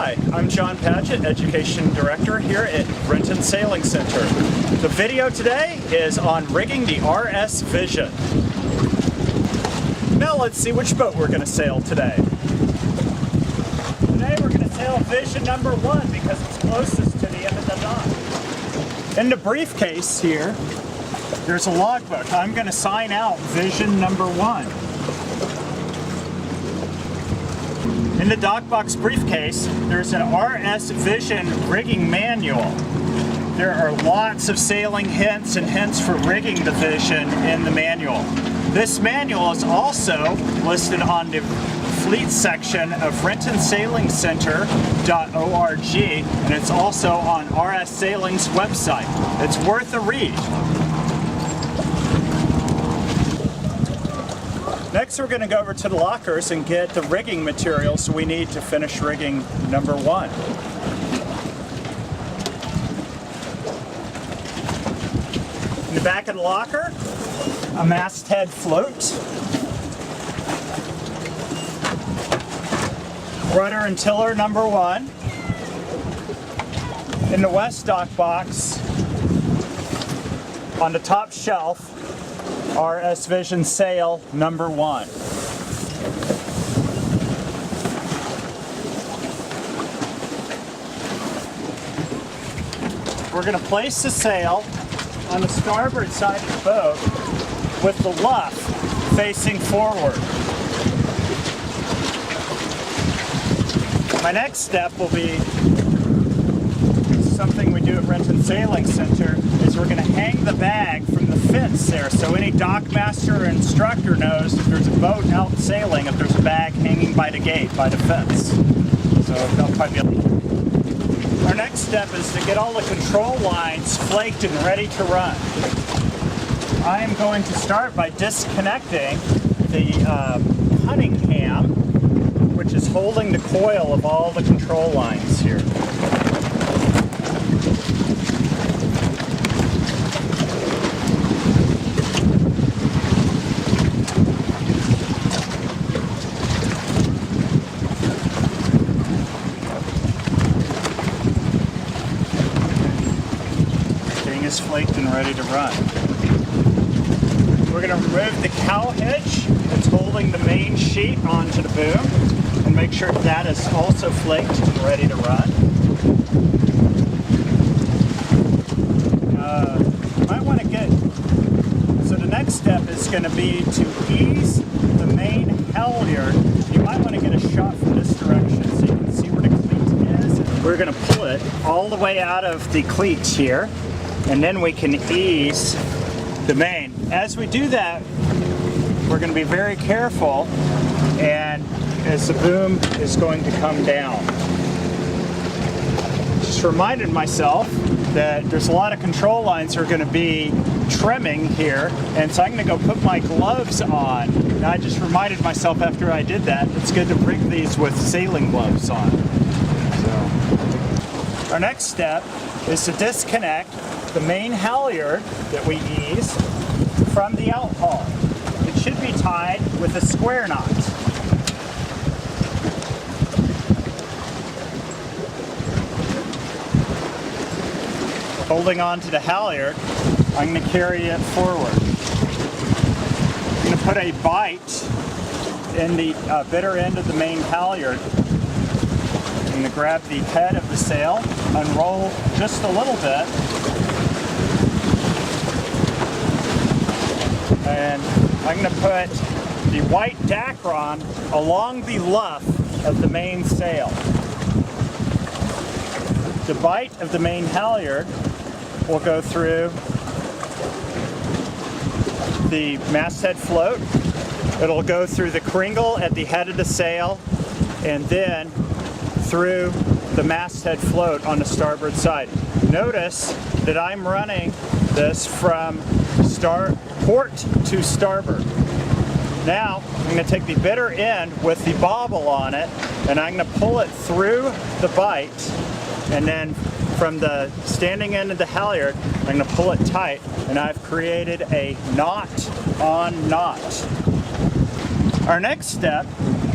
Hi, I'm John Padgett, Education Director here at Renton Sailing Center. The video today is on rigging the RS Vision. Now let's see which boat we're going to sail today. Today we're going to sail Vision number 1 because it's closest to the end of the dock. In the briefcase here, there's a logbook. I'm going to sign out Vision number 1. In the dockbox briefcase, there's an RS Vision rigging manual. There are lots of sailing hints and hints for rigging the Vision in the manual. This manual is also listed on the fleet section of rentonsailingcenter.org, and it's also on RS Sailing's website. It's worth a read. Next, we're going to go over to the lockers and get the rigging materials we need to finish rigging number 1. In the back of the locker, a masthead float, rudder and tiller number 1. In the west dock box, on the top shelf, RS Vision sail number 1. We're going to place the sail on the starboard side of the boat with the luff facing forward. My next step will be something we do at Renton Sailing Center, is we're going to hang the bag from the fence there, so any dockmaster or instructor knows if there's a boat out sailing, if there's a bag hanging by the gate, by the fence. So that'll probably be. Our next step is to get all the control lines flaked and ready to run. I am going to start by disconnecting the Cunningham, which is holding the coil of all the control lines here. Is flaked and ready to run. We're going to remove the cow hitch that's holding the main sheet onto the boom and make sure that is also flaked and ready to run. Might want to get, so the next step is going to be to ease the main halyard. You might want to get a shot from this direction so you can see where the cleat is. We're going to pull it all the way out of the cleats here, and then we can ease the main. As we do that, we're going to be very careful, and as the boom is going to come down. Just reminded myself that there's a lot of control lines that are going to be trimming here, and so I'm going to go put my gloves on. And I just reminded myself after I did that, it's good to rig these with sailing gloves on. So, our next step is to disconnect the main halyard that we ease from the outhaul. It should be tied with a square knot. Holding on to the halyard, I'm going to carry it forward. I'm going to put a bight in the bitter end of the main halyard. I'm going to grab the head of the sail, unroll just a little bit, and I'm going to put the white dacron along the luff of the main sail. The bight of the main halyard will go through the masthead float. It'll go through the kringle at the head of the sail, and then through the masthead float on the starboard side. Notice that I'm running this from port to starboard. Now I'm going to take the bitter end with the bobble on it, and I'm going to pull it through the bight, and then from the standing end of the halyard, I'm going to pull it tight, and I've created a knot on knot. Our next step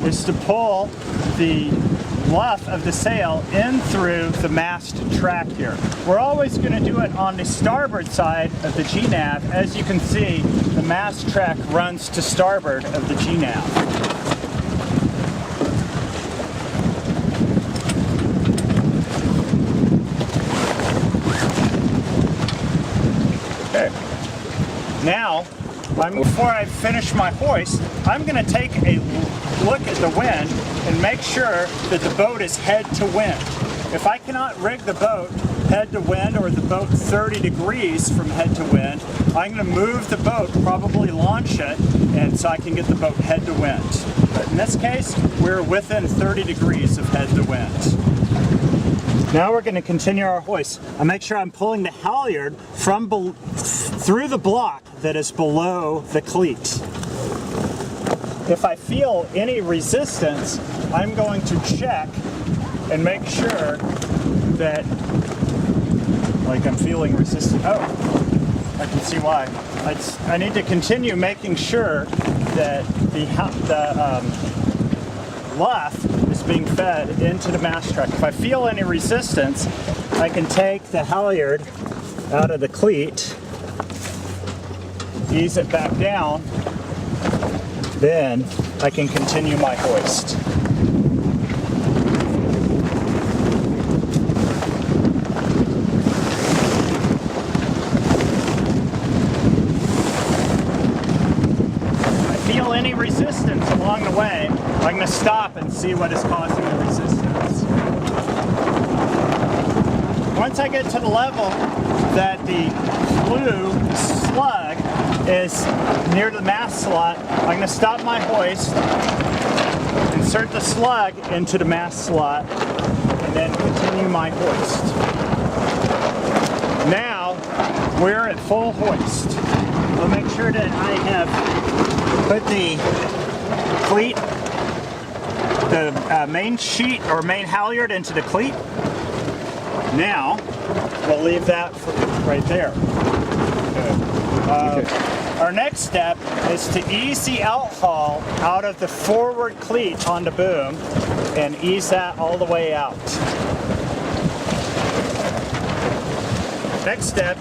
is to pull the luff of the sail in through the mast track here. We're always going to do it on the starboard side of the G-nav. As you can see, the mast track runs to starboard of the G-nav. Okay. Now, before I finish my hoist, I'm going to take a look at the wind and make sure that the boat is head to wind. If I cannot rig the boat head to wind, or the boat 30 degrees from head to wind, I'm going to move the boat, probably launch it, and so I can get the boat head to wind. But in this case, we're within 30 degrees of head to wind. Now we're going to continue our hoist. I make sure I'm pulling the halyard from through the block that is below the cleat. If I feel any resistance, I'm going to check and make sure that, like, I'm feeling resistance. Oh, I can see why. I need to continue making sure that the luff is being fed into the mast track. If I feel any resistance, I can take the halyard out of the cleat, ease it back down, then I can continue my hoist. If I feel any resistance along the way, I'm going to stop and see what is causing the resistance. Once I get to the level that the blue slug is near the mast slot, I'm going to stop my hoist, insert the slug into the mast slot, and then continue my hoist. Now we're at full hoist. I'll make sure that I have put the cleat, the main sheet or main halyard into the cleat. Now we'll leave that right there. Our next step is to ease the outhaul out of the forward cleat on the boom and ease that all the way out. Next step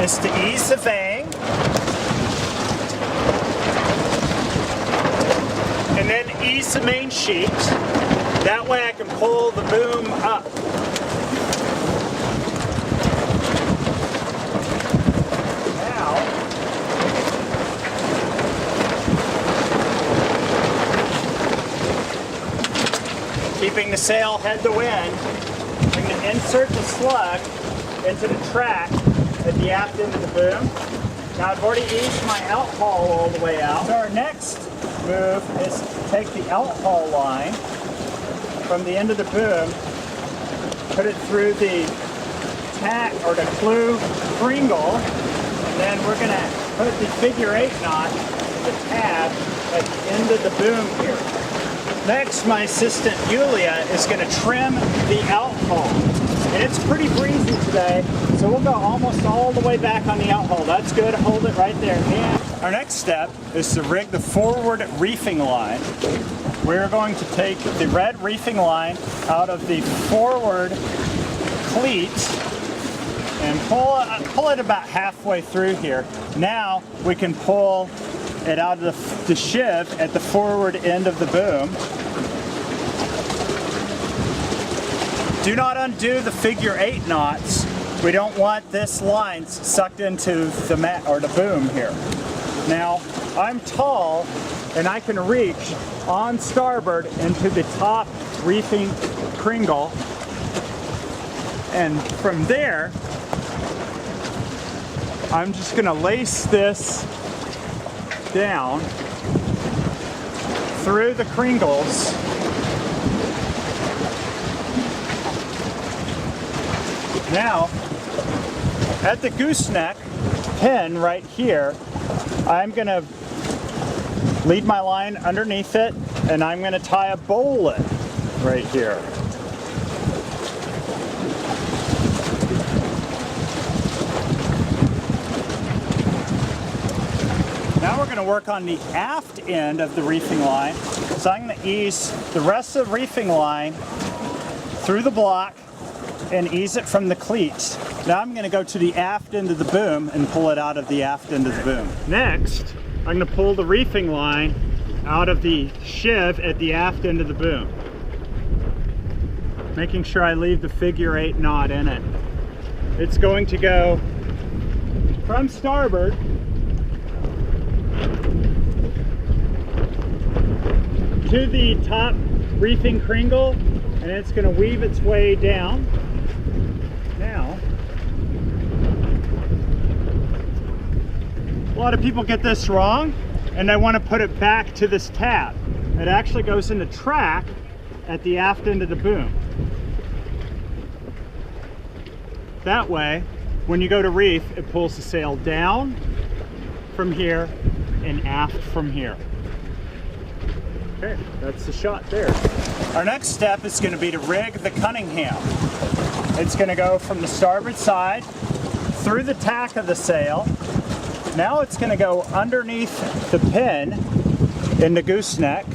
is to ease the vang and then ease the main sheet. That way I can pull the boom up. Keeping the sail head to wind, I'm going to insert the slug into the track at the aft end of the boom. Now I've already eased my outhaul all the way out. So our next move is to take the outhaul line from the end of the boom, put it through the tack or the clew kringle, and then we're going to put the figure 8 knot in the tab at the end of the boom here. Next, my assistant Julia is going to trim the outhaul. And it's pretty breezy today, so we'll go almost all the way back on the outhaul. That's good, hold it right there. And our next step is to rig the forward reefing line. We're going to take the red reefing line out of the forward cleat and pull it about halfway through here. Now we can pull it out of the sheave at the forward end of the boom. Do not undo the figure 8 knots. We don't want this line sucked into the mat or the boom here. Now, I'm tall and I can reach on starboard into the top reefing kringle, and from there I'm just going to lace this down through the kringles Now, at the gooseneck pin right here, I'm going to lead my line underneath it, and I'm going to tie a bowline right here. Now we're going to work on the aft end of the reefing line. So I'm going to ease the rest of the reefing line through the block and ease it from the cleats. Now I'm going to go to the aft end of the boom and pull it out of the aft end of the boom. Next, I'm going to pull the reefing line out of the sheave at the aft end of the boom, making sure I leave the figure 8 knot in it. It's going to go from starboard to the top reefing kringle, and it's going to weave its way down. Now, a lot of people get this wrong and they want to put it back to this tab. It actually goes in the track at the aft end of the boom. That way, when you go to reef, it pulls the sail down from here and aft from here. Okay, that's the shot there. Our next step is going to be to rig the Cunningham. It's going to go from the starboard side through the tack of the sail. Now it's going to go underneath the pin in the gooseneck.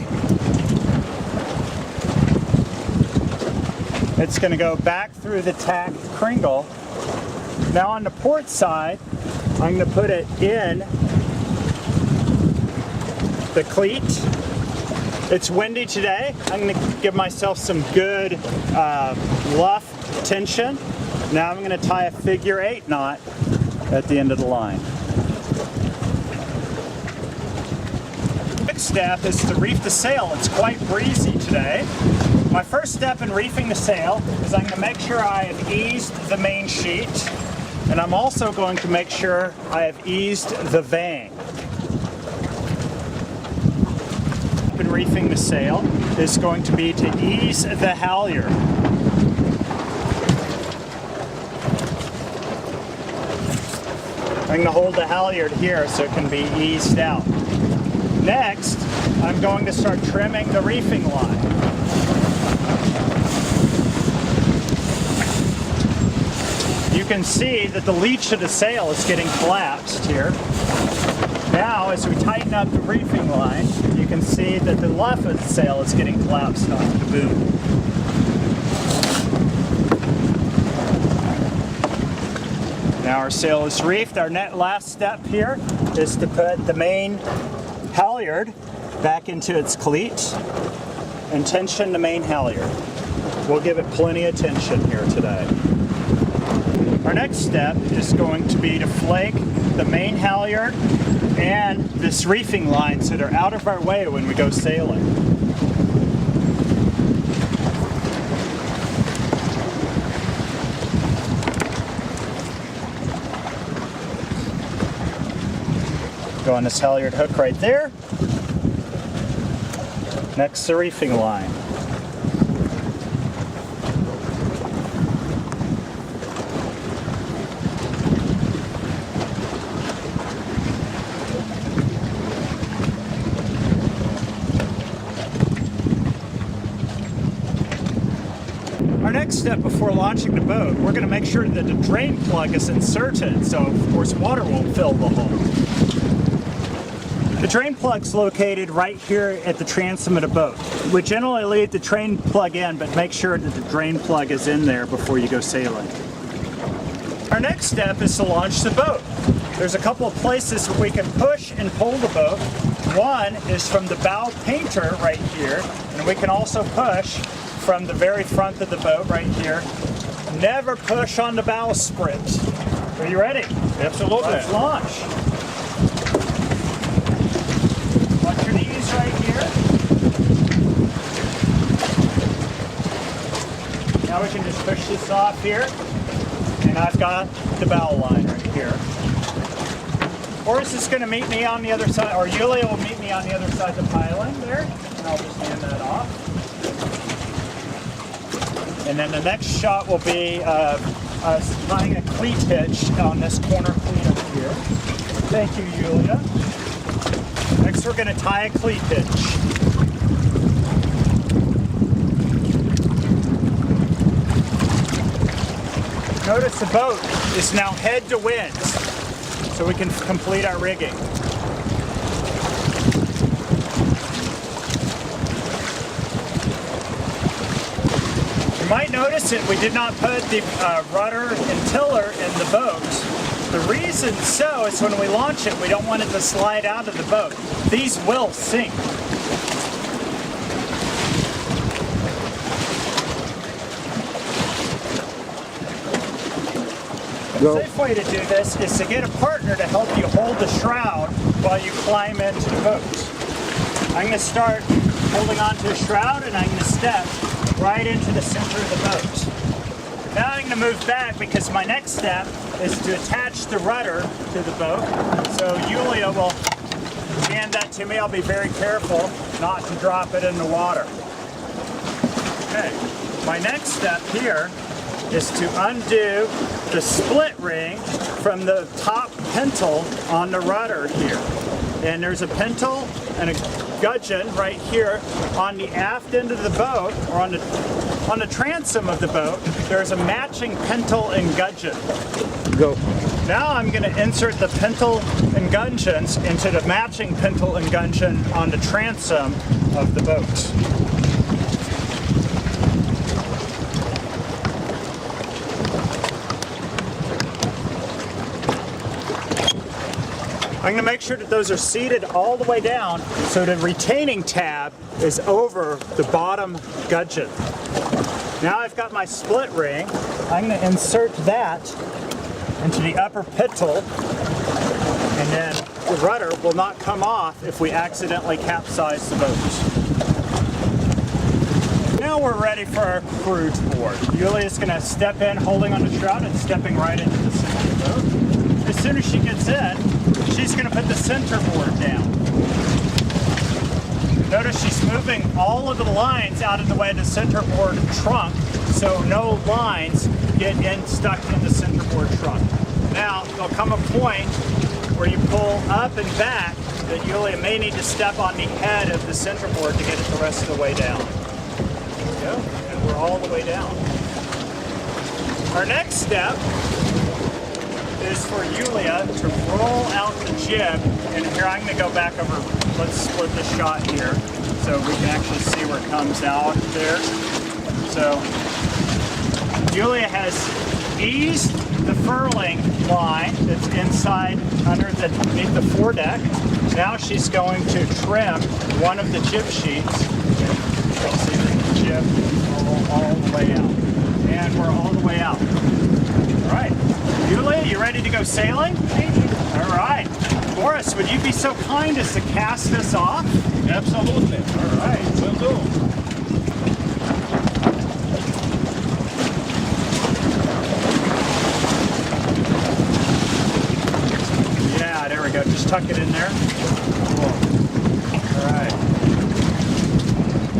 It's going to go back through the tack kringle. Now on the port side, I'm going to put it in the cleat. It's windy today. I'm going to give myself some good luff tension. Now I'm going to tie a figure 8 knot at the end of the line. Next step is to reef the sail. It's quite breezy today. My first step in reefing the sail is I'm going to make sure I have eased the main sheet, and I'm also going to make sure I have eased the vang. In reefing the sail is going to be to ease the halyard. I'm going to hold the halyard here so it can be eased out. Next, I'm going to start trimming the reefing line. You can see that the leech of the sail is getting collapsed here. Now, as we tighten up the reefing line, you can see that the luff of the sail is getting collapsed onto the boom. Now our sail is reefed. Our last step here is to put the main halyard back into its cleat and tension the main halyard. We'll give it plenty of tension here today. Our next step is going to be to flake the main halyard and this reefing line so they're out of our way when we go sailing. Go on this halyard hook right there. Next, the reefing line. Our next step before launching the boat, we're going to make sure that the drain plug is inserted so, of course, water won't fill the hole. The drain plug's located right here at the transom of the boat. We generally leave the drain plug in, but make sure that the drain plug is in there before you go sailing. Our next step is to launch the boat. There's a couple of places where we can push and pull the boat. One is from the bow painter right here, and we can also push from the very front of the boat right here. Never push on the bowsprit. Are you ready? Absolutely. Let's launch. Watch your knees right here. Now we can just push this off here, and I've got the bow line right here. Horace is going to meet me on the other side, or Yulia will meet me on the other side of the pylon there, and I'll just hand that off. And then the next shot will be us tying a cleat hitch on this corner cleat up here. Thank you, Yulia. Next we're going to tie a cleat hitch. Notice the boat is now head to wind, so we can complete our rigging. You might notice that we did not put the rudder and tiller in the boat. The reason so is when we launch it, we don't want it to slide out of the boat. These will sink. The safe way to do this is to get a partner to help you hold the shroud while you climb into the boat. I'm going to start holding onto a shroud and I'm going to step right into the center of the boat. Now I'm going to move back because my next step is to attach the rudder to the boat. So Julia will hand that to me. I'll be very careful not to drop it in the water. Okay, my next step here is to undo the split ring from the top pintle on the rudder here. And there's a pintle and a gudgeon right here on the aft end of the boat, or on the transom of the boat. There's a matching pintle and gudgeon. Go. Now I'm going to insert the pintle and gudgeons into the matching pintle and gudgeon on the transom of the boat. I'm going to make sure that those are seated all the way down so the retaining tab is over the bottom gudgeon. Now I've got my split ring. I'm going to insert that into the upper pintle, and then the rudder will not come off if we accidentally capsize the boat. Now we're ready for our crew to board. Julia's going to step in holding on the shroud and stepping right into the center of the boat. As soon as she gets in, she's going to put the center board down. Notice she's moving all of the lines out of the way of the center board trunk, so no lines get stuck in the center board trunk. Now, there'll come a point where you pull up and back that Julia may need to step on the head of the center board to get it the rest of the way down. There we go, and we're all the way down. Our next step is for Julia to roll out the jib, and here I'm going to go back over. Let's split the shot here so we can actually see where it comes out there. So Julia has eased the furling line that's inside underneath the foredeck. Now she's going to trim one of the jib sheets. You'll see the jib all the way out, and we're all the way out. All right. Julia, you ready to go sailing? All right. Boris, would you be so kind as to cast us off? Absolutely. All right. Will do. Yeah, there we go. Just tuck it in there. Cool. All right.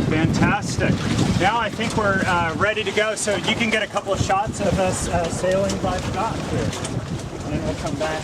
Fantastic. Now I think we're ready to go, so you can get a couple of shots of us sailing by the dock here. And then we'll come back.